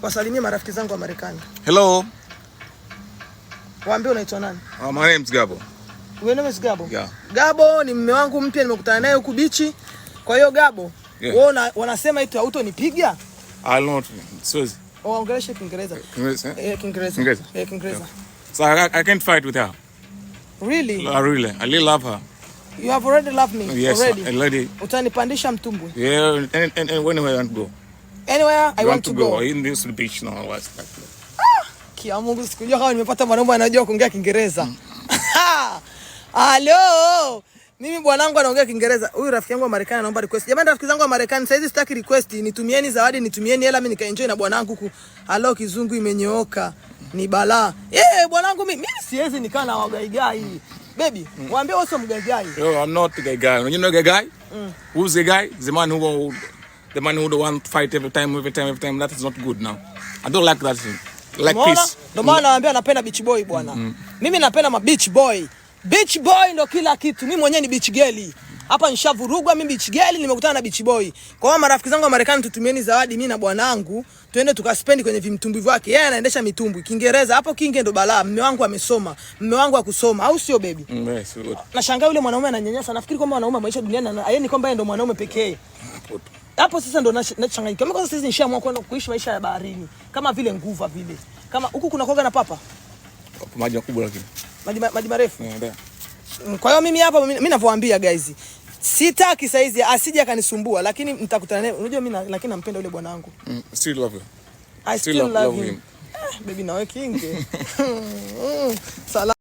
Wasalimie marafiki zangu wa Marekani. Hello. Waambie unaitwa nani? My name is Gabo. Your name is Gabo? Yeah. Gabo ni mume wangu mpya, nimekutana naye huku bichi. Kwa hiyo Gabo, wewe wanasema eti hautonipiga? I don't Siwezi. Waongeleshe Kiingereza. Kiingereza? Kiingereza. Kiingereza. So I can't fight with her. Really? I really love her. You have already loved me. Yes, already. Already. Utanipandisha mtumbwi. Yeah, and anywhere I want to go. Anywhere I want to go. In this beach now, what's that? Kia Mungu, sikujua kama nimepata mwanaume anajua kuongea Kiingereza. Hello. Mimi bwanangu anaongea Kiingereza. Huyu rafiki yangu wa Marekani anaomba request. Jamani rafiki zangu wa Marekani, sasa hizi sitaki request, nitumieni zawadi, nitumieni hela, mimi nikaenjoy na bwanangu huku. Hello, kizungu imenyooka. Ni balaa. Bwanangu mimi siwezi nikaa na wagaigai. Baby, waambie wewe sio mgaigai. Yo, I'm not the guy. You know the guy? Who's the guy? The man who don't want to fight every time. That is not good now. I don't like that thing. Like peace. Ndio maana naambia napenda beach boy bwana. Mimi napenda ma beach boy. Beach boy ndo kila kitu. Mimi mwenyewe ni beach girl. Hapa nishavurugwa mimi beach girl, nimekutana na beach boy. Kwa hiyo marafiki zangu wa Marekani, tutumieni zawadi mimi na bwanangu, twende tukaspendi kwenye vimtumbwi vyake. Yeye anaendesha mitumbwi. Kiingereza hapo kinge ndo balaa. Mume wangu amesoma. Mume wangu akusoma, au sio baby? Yes, good. Nashangaa yule mwanaume ananyanyasa. Nafikiri kwamba wanaume maisha duniani yeye ni kwamba yeye ndo mwanaume pekee. Hapo sasa ndo nachanganyika. Mimi kwa sasa nishaamua kwenda kuishi maisha ya baharini. Kama vile nguva vile. Kama huku kuna koga na papa? Maji makubwa lakini. Maji marefu. Yeah. Kwa hiyo mimi hapa mimi ninavyowaambia guys, sitaki saizi asije akanisumbua, lakini nitakutana naye. Unajua mimi lakini nampenda yule bwana wangu. Still love him. I still love him. Baby na wewe kinge. Salam.